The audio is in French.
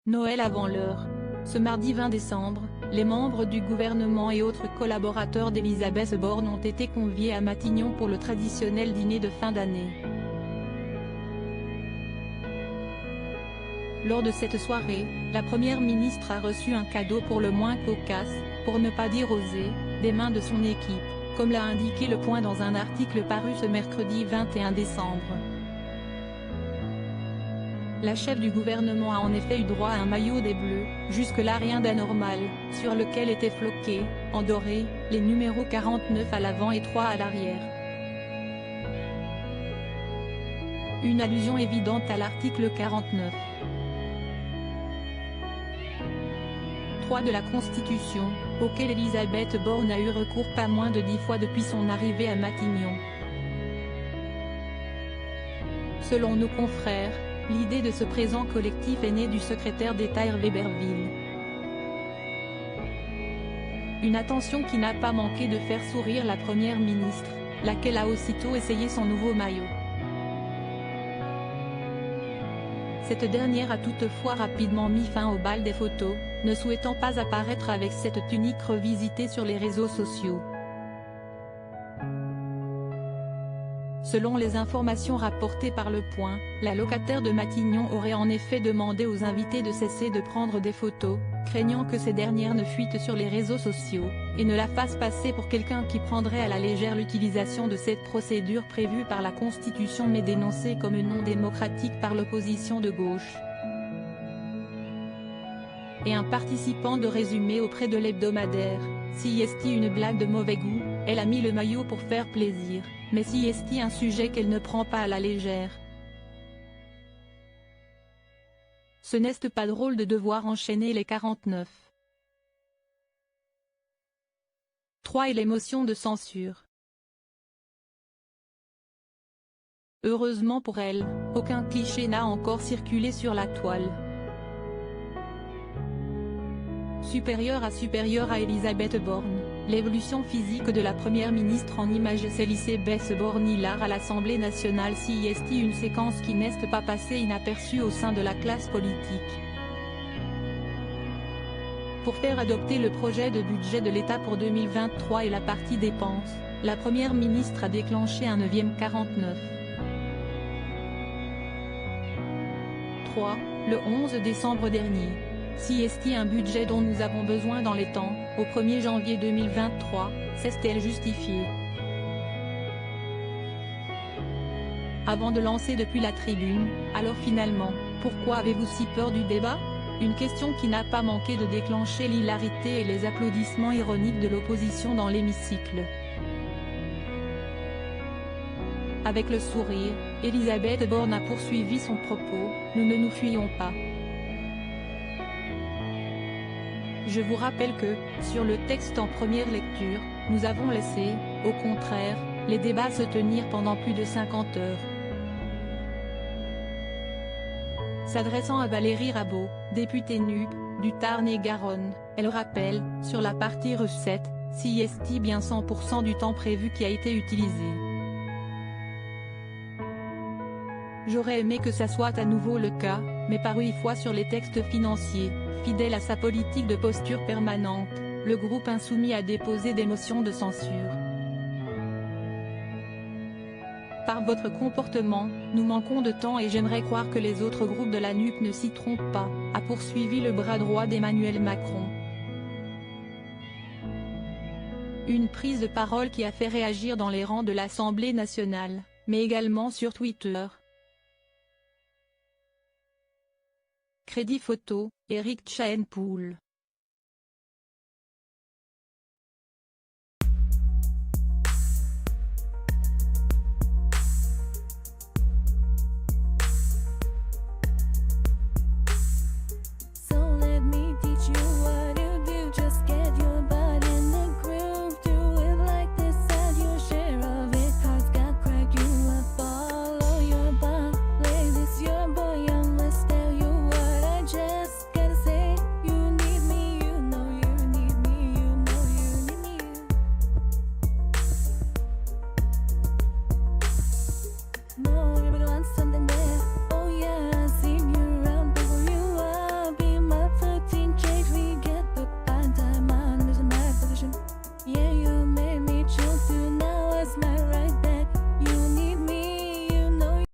Noël avant l'heure. Ce mardi 20 décembre, les membres du gouvernement et autres collaborateurs d'Elisabeth Borne ont été conviés à Matignon pour le traditionnel dîner de fin d'année. Lors de cette soirée, la première ministre a reçu un cadeau pour le moins cocasse, pour ne pas dire osé, des mains de son équipe, comme l'a indiqué Le Point dans un article paru ce mercredi 21 décembre. La chef du gouvernement a en effet eu droit à un maillot des Bleus, jusque-là rien d'anormal, sur lequel étaient floqués, en doré, les numéros 49 à l'avant et 3 à l'arrière. Une allusion évidente à l'article 49. 3 de la Constitution, auquel Elisabeth Borne a eu recours pas moins de 10 fois depuis son arrivée à Matignon. Selon nos confrères, l'idée de ce présent collectif est née du secrétaire d'État Hervé Berville. Une attention qui n'a pas manqué de faire sourire la première ministre, laquelle a aussitôt essayé son nouveau maillot. Cette dernière a toutefois rapidement mis fin au bal des photos, ne souhaitant pas apparaître avec cette tunique revisitée sur les réseaux sociaux. Selon les informations rapportées par Le Point, la locataire de Matignon aurait en effet demandé aux invités de cesser de prendre des photos, craignant que ces dernières ne fuitent sur les réseaux sociaux, et ne la fassent passer pour quelqu'un qui prendrait à la légère l'utilisation de cette procédure prévue par la Constitution mais dénoncée comme non démocratique par l'opposition de gauche. Et un participant de résumer auprès de l'hebdomadaire, si est-il une blague de mauvais goût, elle a mis le maillot pour faire plaisir, mais si est-il un sujet qu'elle ne prend pas à la légère. Ce n'est pas drôle de devoir enchaîner les 49. 3 et les motions de censure. Heureusement pour elle, aucun cliché n'a encore circulé sur la toile. Supérieure à Elisabeth Borne, l'évolution physique de la première ministre en image Elisabeth Borne hilar à l'Assemblée nationale si est une séquence qui n'est pas passée inaperçue au sein de la classe politique. Pour faire adopter le projet de budget de l'État pour 2023 et la partie dépenses, la première ministre a déclenché un 9e 49. 3, le 11 décembre dernier. Si est un budget dont nous avons besoin dans les temps, au 1er janvier 2023, s'est-elle justifiée? Avant de lancer depuis la tribune, alors finalement, pourquoi avez-vous si peur du débat? Une question qui n'a pas manqué de déclencher l'hilarité et les applaudissements ironiques de l'opposition dans l'hémicycle. Avec le sourire, Elisabeth Borne a poursuivi son propos, nous ne nous fuyons pas. Je vous rappelle que, sur le texte en première lecture, nous avons laissé, au contraire, les débats se tenir pendant plus de 50 heures. S'adressant à Valérie Rabault, députée NUP, du Tarn-et-Garonne, elle rappelle, sur la partie recette, si est bien 100% du temps prévu qui a été utilisé. J'aurais aimé que ça soit à nouveau le cas, mais par une fois sur les textes financiers, fidèle à sa politique de posture permanente, le groupe insoumis a déposé des motions de censure. Par votre comportement, nous manquons de temps et j'aimerais croire que les autres groupes de la NUP ne s'y trompent pas, a poursuivi le bras droit d'Emmanuel Macron. Une prise de parole qui a fait réagir dans les rangs de l'Assemblée nationale, mais également sur Twitter. Crédit photo, Éric Tchaenpoul.